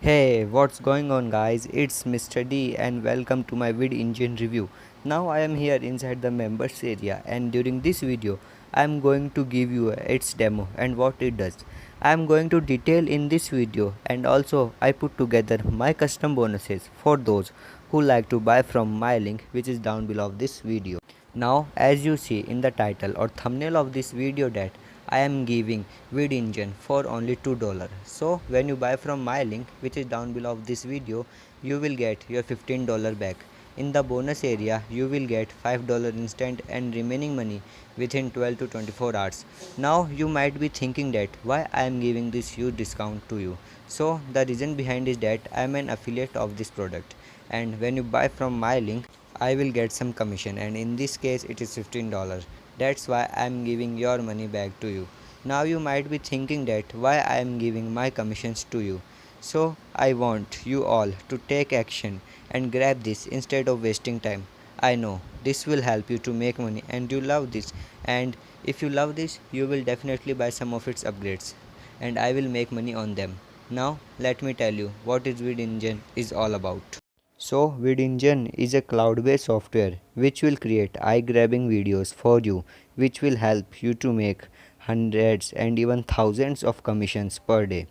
Hey, what's going on guys? It's Mr. D and welcome to my vid engine review. Now I am here inside the members area and during this video I am going to give you its demo and what it does. I am going to detail in this video and also I put together my custom bonuses for those who like to buy from my link which is down below this video. Now as you see in the title or thumbnail of this video that I am giving vid engine for only $2. So when you buy from my link which is down below of this video, you will get your $15 back. In the bonus area you will get $5 instant and remaining money within 12 to 24 hours. Now you might be thinking that why I am giving this huge discount to you. So the reason behind is that I am an affiliate of this product, and when you buy from my link I will get some commission, and in this case it is $15. That's why I am giving your money back to you. Now you might be thinking that why I am giving my commissions to you. So I want you all to take action and grab this instead of wasting time. I know this will help you to make money and you love this, and if you love this you will definitely buy some of its upgrades and I will make money on them. Now let me tell you what is Vid Engine is all about. So VidEngine is a cloud-based software which will create eye-grabbing videos for you, which will help you to make hundreds and even thousands of commissions per day.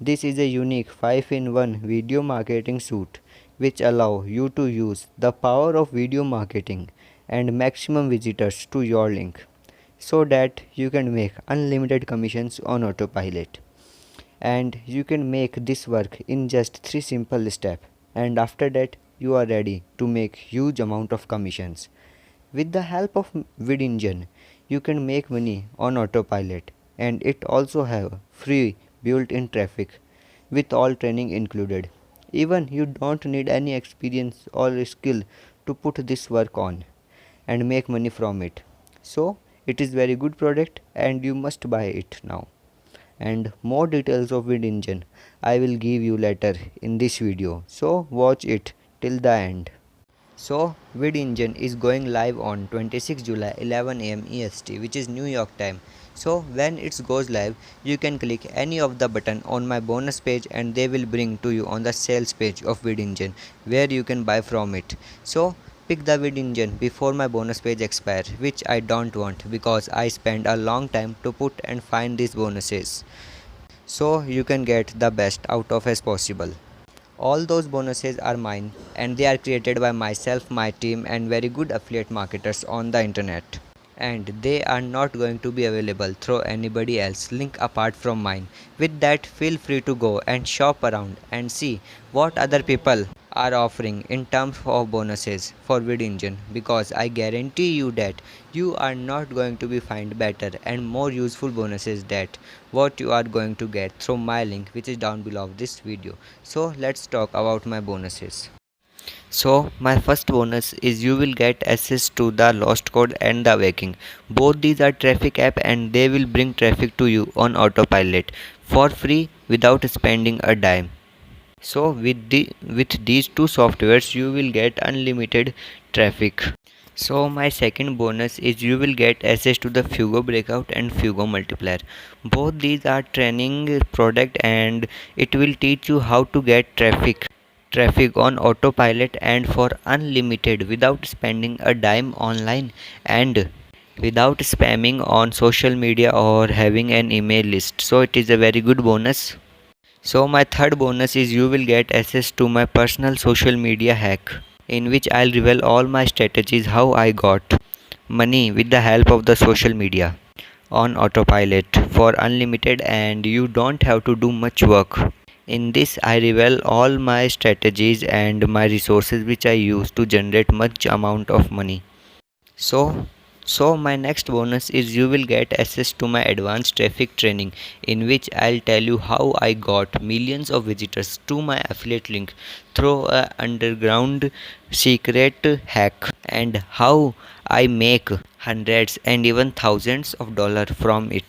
This is a unique 5-in-1 video marketing suite which allow you to use the power of video marketing and maximum visitors to your link so that you can make unlimited commissions on autopilot, and you can make this work in just 3 simple steps, and after that you are ready to make huge amount of commissions. With the help of VidEngine you can make money on autopilot, and it also have free built-in traffic with all training included. Even you don't need any experience or skill to put this work on and make money from it. So it is very good product and you must buy it now, and more details of Vid Engine I will give you later in this video, so watch it till the end. So Vid Engine is going live on 26 July 11 am EST, which is New York time. So when it goes live you can click any of the button on my bonus page and they will bring to you on the sales page of Vid Engine where you can buy from it. So pick the Vid Engine before my bonus page expire, which I don't want because I spend a long time to put and find these bonuses, so you can get the best out of as possible. All those bonuses are mine and they are created by myself, my team and very good affiliate marketers on the internet, and they are not going to be available through anybody else link apart from mine. With that, feel free to go and shop around and see what other people are offering in terms of bonuses for Vid Engine, because I guarantee you that you are not going to be find better and more useful bonuses that what you are going to get through my link which is down below of this video. So let's talk about my bonuses. So my first bonus is you will get access to the Lost Code and the Waking. Both these are traffic app and they will bring traffic to you on autopilot for free without spending a dime. So with these two softwares you will get unlimited traffic. So my second bonus is you will get access to the Fugo Breakout and Fugo Multiplier. Both these are training product and it will teach you how to get traffic on autopilot and for unlimited without spending a dime online and without spamming on social media or having an email list. So it is a very good bonus. So my third bonus is you will get access to my personal social media hack, in which I'll reveal all my strategies how I got money with the help of the social media on autopilot for unlimited and you don't have to do much work. In this I reveal all my strategies and my resources which I use to generate much amount of money. So my next bonus is you will get access to my advanced traffic training, in which I'll tell you how I got millions of visitors to my affiliate link through a underground secret hack and how I make hundreds and even thousands of dollars from it.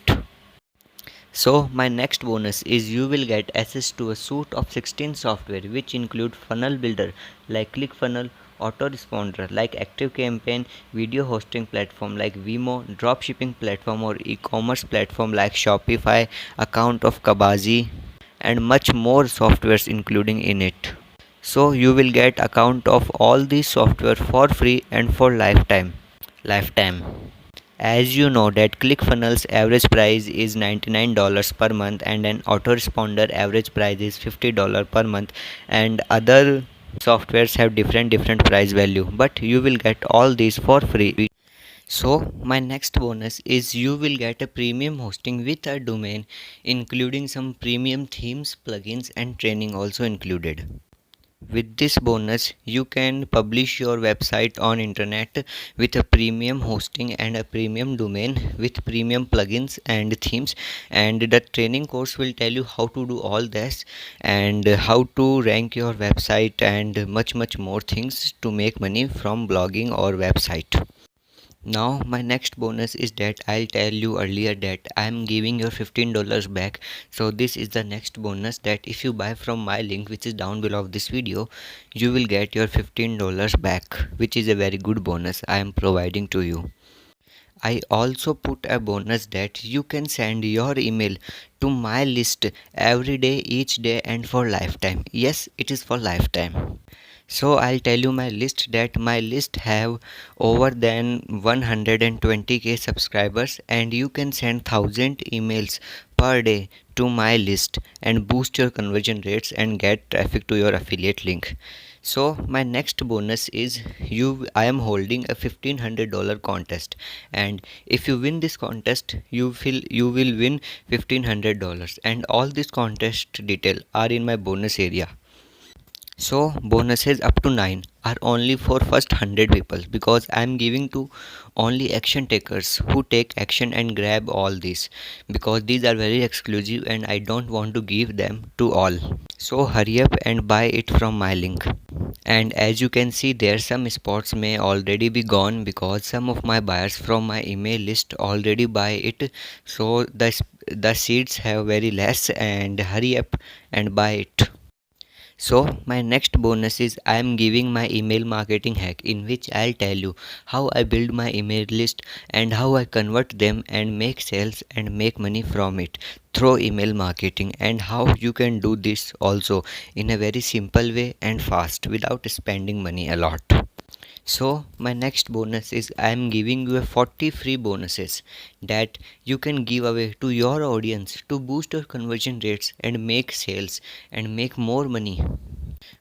So my next bonus is you will get access to a suite of 16 software which include funnel builder like ClickFunnels, autoresponder like ActiveCampaign, video hosting platform like Vimo, dropshipping platform or e-commerce platform like Shopify, account of Kabazi, and much more softwares including in it. So you will get account of all these software for free and for lifetime. As you know that ClickFunnels average price is $99 per month, and an autoresponder average price is $50 per month, and other softwares have different price value, but you will get all these for free. So my next bonus is you will get a premium hosting with a domain, including some premium themes, plugins and training also included. With this bonus, you can publish your website on internet with a premium hosting and a premium domain with premium plugins and themes, and the training course will tell you how to do all this and how to rank your website and much more things to make money from blogging or website. Now my next bonus is that I'll tell you earlier that I'm giving your $15 back. So this is the next bonus, that if you buy from my link which is down below of this video, you will get your $15 back, which is a very good bonus I am providing to you. I also put a bonus that you can send your email to my list every day, each day, and for lifetime. Yes, it is for lifetime. So I'll tell you my list, that my list have over than 120k subscribers, and you can send 1000 emails per day to my list and boost your conversion rates and get traffic to your affiliate link. So my next bonus is I am holding a $1500 contest, and if you win this contest, you will win $1500, and all this contest detail are in my bonus area. So bonuses up to 9 are only for first 100 people, because I am giving to only action takers who take action and grab all these, because these are very exclusive and I don't want to give them to all. So hurry up and buy it from my link. And as you can see, there some spots may already be gone because some of my buyers from my email list already buy it. So the seats have very less, and hurry up and buy it. So my next bonus is I am giving my email marketing hack, in which I'll tell you how I build my email list and how I convert them and make sales and make money from it through email marketing, and how you can do this also in a very simple way and fast without spending money a lot. So my next bonus is I am giving you a 40 free bonuses that you can give away to your audience to boost your conversion rates and make sales and make more money.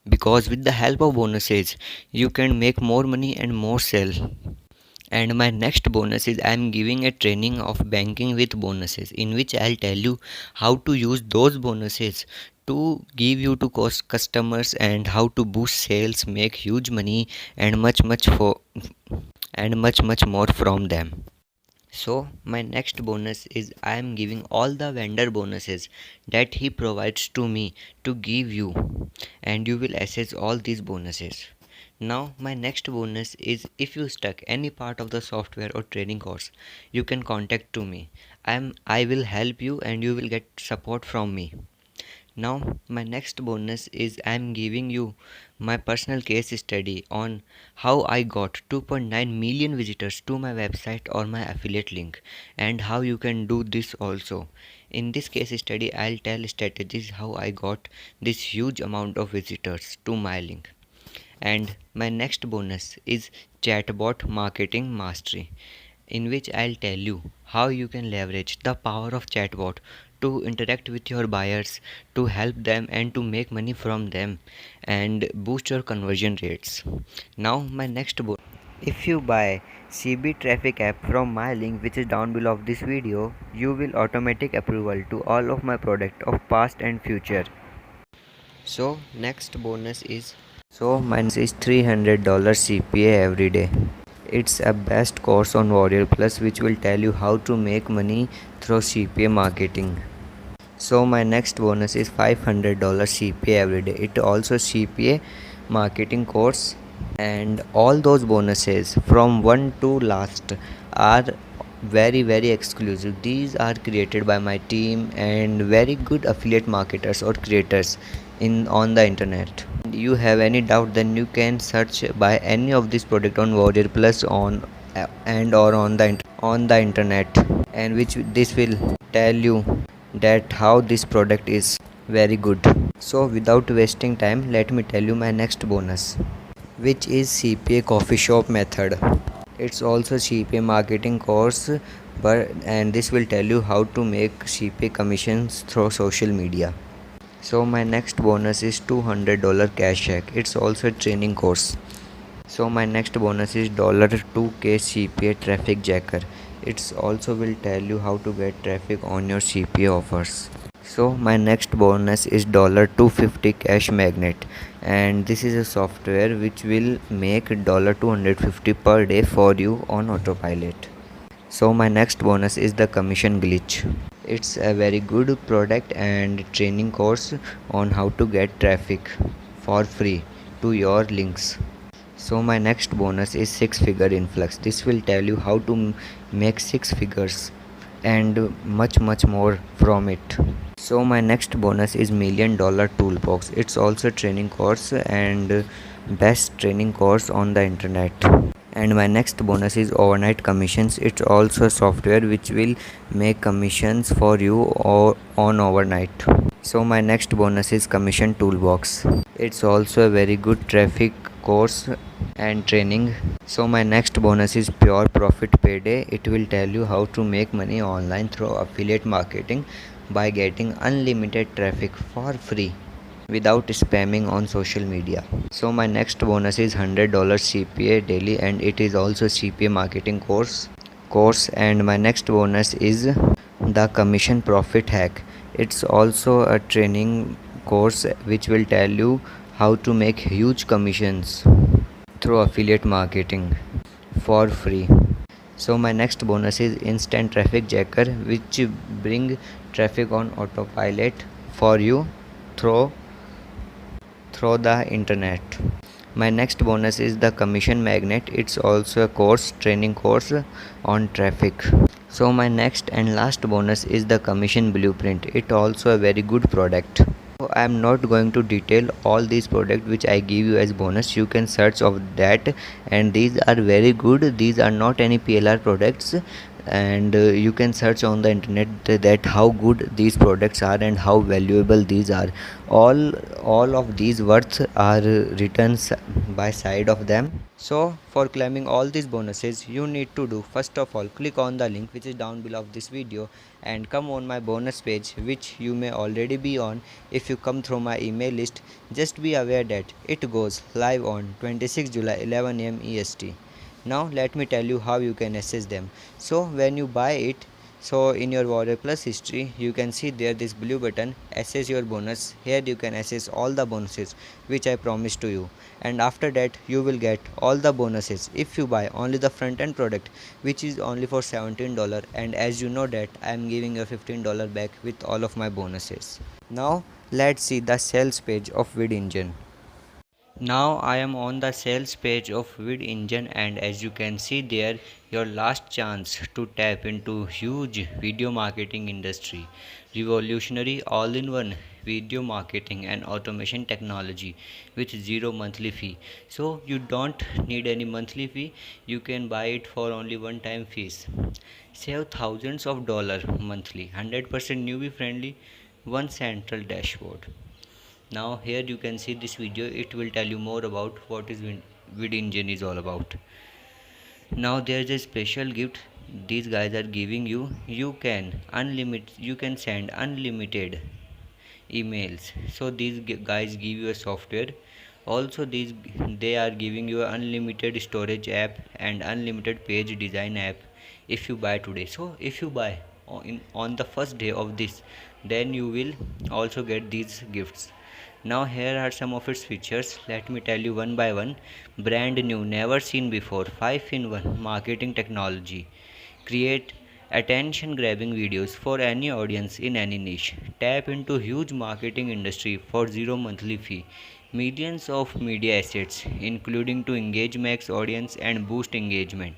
Because with the help of bonuses, you can make more money and more sales. And my next bonus is I am giving a training of banking with bonuses, in which I'll tell you how to use those bonuses to give you to customers and how to boost sales, make huge money and much more from them. So my next bonus is I am giving all the vendor bonuses that he provides to me to give you, and you will access all these bonuses. Now my next bonus is if you stuck any part of the software or training course, you can contact to me. I will help you and you will get support from me. Now my next bonus is I am giving you my personal case study on how I got 2.9 million visitors to my website or my affiliate link, and how you can do this also. In this case study, I'll tell strategies how I got this huge amount of visitors to my link. And my next bonus is chatbot marketing mastery, in which I'll tell you how you can leverage the power of chatbot to interact with your buyers, to help them and to make money from them and boost your conversion rates. Now my next bonus, if you buy CB traffic app from my link which is down below of this video, you will automatic approval to all of my product of past and future. So next bonus is mine is $300 CPA every day. It's a best course on Warrior Plus which will tell you how to make money through CPA marketing. So my next bonus is $500 CPA every day. It also CPA marketing course, and all those bonuses from one to last are very exclusive. These are created by my team and very good affiliate marketers or creators in on the internet. You have any doubt, then you can search by any of this product on Warrior Plus on and or on the internet, and which this will tell you that how this product is. Very good. So without wasting time, let me tell you my next bonus, which is CPA coffee shop method. It's also CPA marketing course, but and this will tell you how to make CPA commissions through social media. So my next bonus is $200 cash check. It's also a training course. So my next bonus is $2K CPA traffic jacker. It's also will tell you how to get traffic on your CPA offers. So my next bonus is $250 cash magnet, and this is a software which will make $250 per day for you on autopilot. So my next bonus is the commission glitch. It's a very good product and training course on how to get traffic for free to your links. So my next bonus is six figure influx. This will tell you how to make six figures and much more from it. So my next bonus is $1,000,000 toolbox. It's also a training course and best training course on the internet. And my next bonus is overnight commissions. It's also a software which will make commissions for you or on overnight. So my next bonus is commission toolbox. It's also a very good traffic course and training. So my next bonus is pure profit payday. It will tell you how to make money online through affiliate marketing by getting unlimited traffic for free without spamming on social media. So my next bonus is $100 CPA daily, and it is also CPA marketing course. And my next bonus is the commission profit hack. It's also a training course which will tell you how to make huge commissions through affiliate marketing for free. So my next bonus is instant traffic jacker, which bring traffic on autopilot for you through the internet. My next bonus is the commission magnet. It's also a training course on traffic. So my next and last bonus is the commission blueprint. It also a very good product. So I am not going to detail all these products which I give you as bonus. You can search of that, and these are very good. These are not any PLR products, and you can search on the internet that how good these products are and how valuable these are. All of these words are written by side of them. So for claiming all these bonuses, you need to do, first of all, click on the link which is down below of this video and come on my bonus page, which you may already be on. If you come through my email list, just be aware that it goes live on 26 July 11 am EST. Now let me tell you how you can access them. So when you buy it, so in your Warrior Plus history, you can see there this blue button, access your bonus. Here you can access all the bonuses which I promised to you, and after that you will get all the bonuses if you buy only the front end product, which is only for $17. And as you know that I am giving you $15 back with all of my bonuses. Now let's see the sales page of VidEngine. Now I am on the sales page of VidEngine, and as you can see there, your last chance to tap into huge video marketing industry, revolutionary all-in-one video marketing and automation technology with zero monthly fee. So you don't need any monthly fee, you can buy it for only one time fees. Save thousands of dollars monthly, 100% newbie friendly, one central dashboard. Now here you can see this video, it will tell you more about what is VidEngine is all about. Now there is a special gift these guys are giving you. You can send unlimited emails. So these guys give you a software. Also they are giving you an unlimited storage app and unlimited page design app if you buy today. So if you buy on the first day of this, then you will also get these gifts. Now here are some of its features. Let me tell you one by one. Brand new, never seen before, 5-in-1 marketing technology. Create attention grabbing videos for any audience in any niche. Tap into huge marketing industry for zero monthly fee. Millions of media assets, including to engage max audience and boost engagement.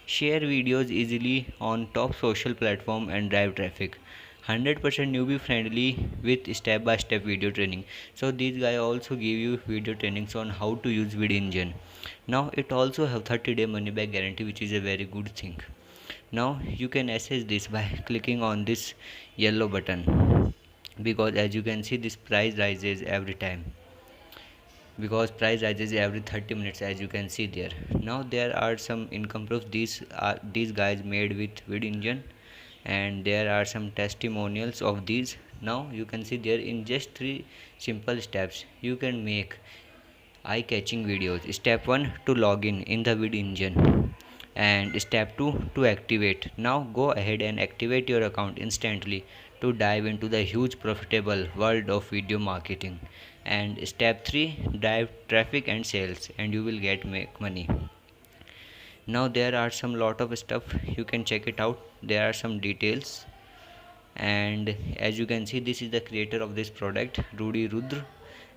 Share videos easily on top social platform and drive traffic. 100% newbie friendly with step by step video training. So these guys also give you video trainings on how to use VidEngine. Now it also have 30-day money back guarantee, which is a very good thing. Now you can access this by clicking on this yellow button. because as you can see this price rises every time, because price rises every 30 minutes, as you can see there. Now there are some income proofs. These guys made with vid engine, and there are some testimonials of these. Now you can see there, in just 3 simple steps you can make eye-catching videos. Step 1, to log in the vid engine, and step 2, to activate. Now go ahead and activate your account instantly to dive into the huge profitable world of video marketing. And step 3, drive traffic and sales, and you will get make money. Now there are some lot of stuff, you can check it out. There are some details, and as you can see this is the creator of this product, Rudy Rudra,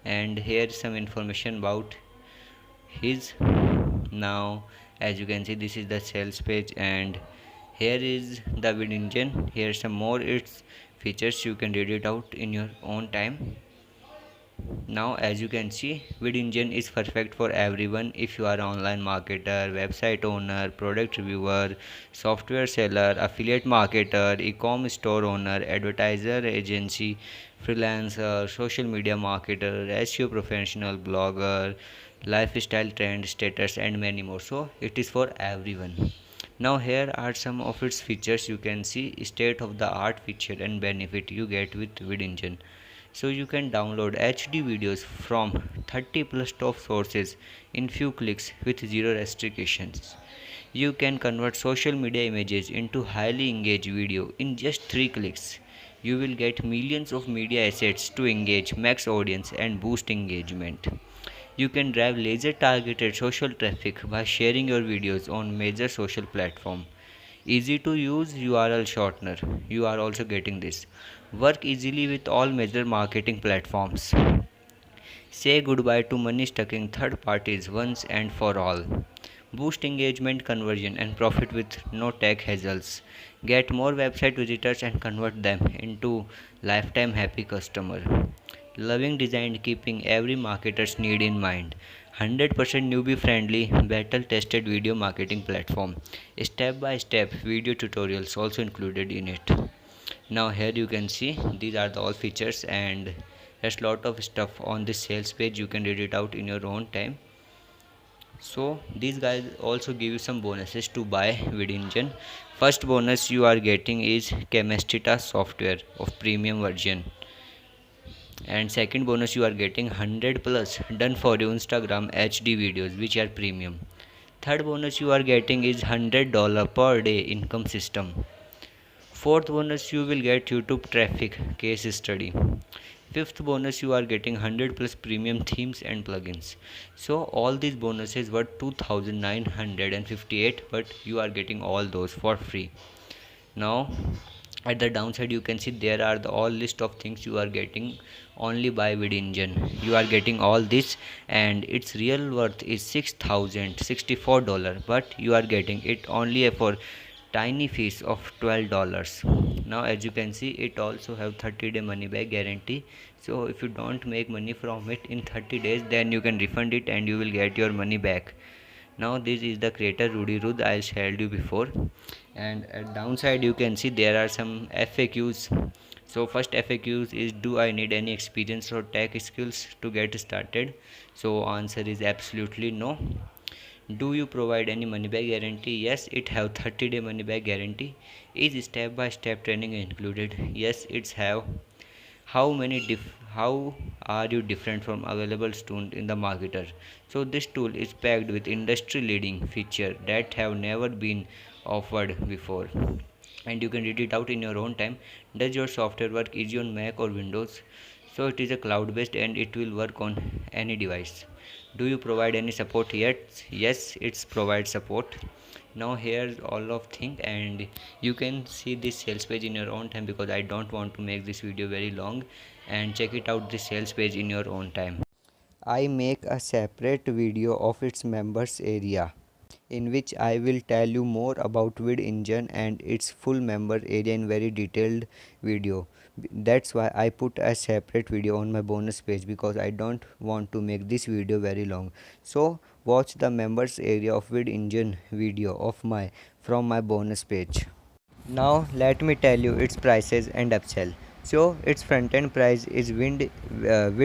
and here is some information about his. Now as you can see this is the sales page, and here is the vid engine. Here some more its features, you can read it out in your own time. Now as you can see, vid engine is perfect for everyone. If you are an online marketer, website owner, product reviewer, software seller, affiliate marketer, e-com store owner, advertiser agency, freelancer, social media marketer, SEO professional, blogger, lifestyle trend, status, and many more. So it is for everyone. Now here are some of its features. You can see state of the art feature and benefit you get with vid engine. So you can download HD videos from 30 plus top sources in few clicks with zero restrictions. You can convert social media images into highly engaged video in just 3 clicks. You will get millions of media assets to engage max audience and boost engagement. You can drive laser targeted social traffic by sharing your videos on major social platforms. Easy to use URL shortener, you are also getting this. Work easily with all major marketing platforms. Say goodbye to money stucking third parties once and for all. Boost engagement, conversion, and profit with no tech hassles. Get more website visitors and convert them into lifetime happy customer. Loving design, keeping every marketer's need in mind. 100% newbie friendly, battle tested video marketing platform. Step by step video tutorials also included in it. Now here you can see these are the all features, and there's lot of stuff on this sales page. You can read it out in your own time. So these guys also give you some bonuses to buy vid engine. First bonus you are getting is Chemistita software of premium version, and second bonus you are getting 100 plus done for you Instagram HD videos which are premium. Third bonus you are getting is $100 per day income system. Fourth bonus you will get YouTube traffic case study. Fifth bonus you are getting 100 plus premium themes and plugins. So all these bonuses were 2958, but you are getting all those for free. Now at the downside you can see there are the all list of things you are getting only by vid engine. You are getting all this, and its real worth is $6064, but you are getting it only for tiny fees of $12. Now as you can see it also have 30-day money back guarantee. So if you don't make money from it in 30 days, then you can refund it and you will get your money back. Now this is the creator Rudy Rud I showed you before, and at downside you can see there are some FAQs. So first FAQs is, do I need any experience or tech skills to get started? So answer is absolutely no. Do you provide any money back guarantee? Yes, it have 30-day money back guarantee. Is step by step training included? Yes, it's have. How are you different from available student in the marketer? So this tool is packed with industry leading feature that have never been offered before, and you can read it out in your own time. Does your software work easy on Mac or Windows? So it is a cloud based and it will work on any device. Do you provide any support yet? Yes, it's provide support. Now here's all of thing, and you can see this sales page in your own time because I don't want to make this video very long, and check it out this sales page in your own time. I make a separate video of its members area in which I will tell you more about vid engine and its full member area in very detailed video. That's why I put a separate video on my bonus page, because I don't want to make this video very long. So watch the members area of vid engine video of my from my bonus page. Now let me tell you its prices and upsell. So its front end price is vid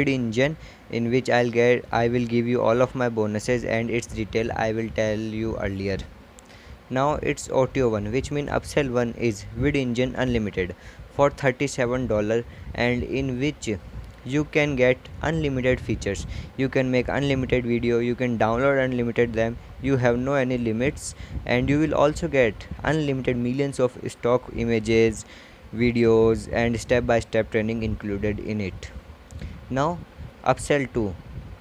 engine, in which I will give you all of my bonuses, and its detail I will tell you earlier. Now it's OTO one, which means upsell one is vid engine unlimited for $37, and in which you can get unlimited features. You can make unlimited video, you can download unlimited them, you have no any limits, and you will also get unlimited millions of stock images, videos, and step by step training included in it. Now upsell 2,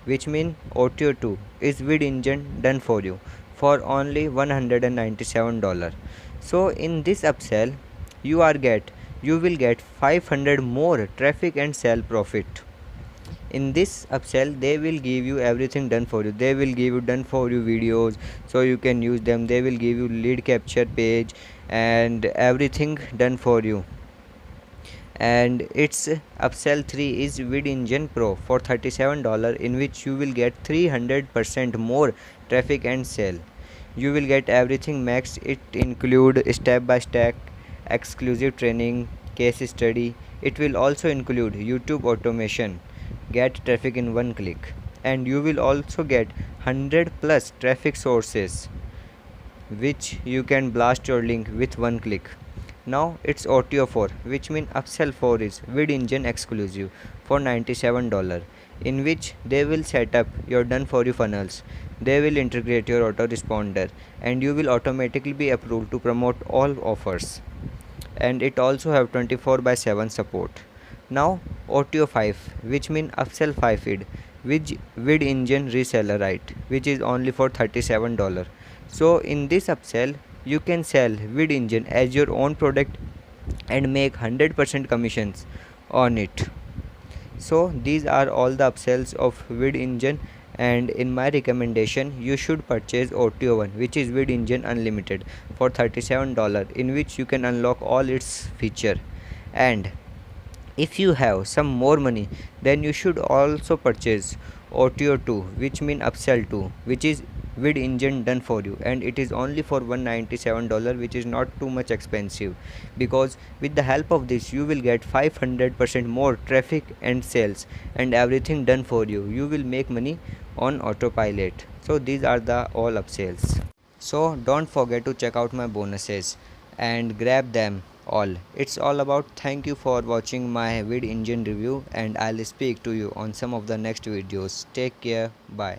which means OTO 2, is vid engine done for you for only $197. So in this upsell you will get 500 more traffic and sell profit. In this upsell they will give you everything done for you. They will give you done for you videos so you can use them. They will give you lead capture page and everything done for you. And its upsell 3 is vid engine pro for $37, in which you will get 300% more traffic and sale. You will get everything max. It include step by step exclusive training, case study. It will also include YouTube automation, get traffic in one click, and you will also get 100 plus traffic sources which you can blast your link with one click. Now it's OTO 4, which means upsell 4 is vid engine exclusive for $97, in which they will set up your done for you funnels. They will integrate your autoresponder, and you will automatically be approved to promote all offers. And it also have 24/7 support. Now OTO 5, which means upsell 5 which vid engine reseller right, which is only for $37. So in this upsell you can sell vid engine as your own product and make 100% commissions on it. So these are all the upsells of vid engine, and in my recommendation you should purchase OTO 1, which is vid engine unlimited for $37, in which you can unlock all its feature. And if you have some more money, then you should also purchase OTO 2, which means upsell 2, which is vid engine done for you, and it is only for $197, which is not too much expensive, because with the help of this you will get 500% more traffic and sales and everything done for you. You will make money on autopilot. So these are the all upsells. So don't forget to check out my bonuses and grab them all. It's all about. Thank you for watching my vid engine review, and I'll speak to you on some of the next videos. Take care. Bye.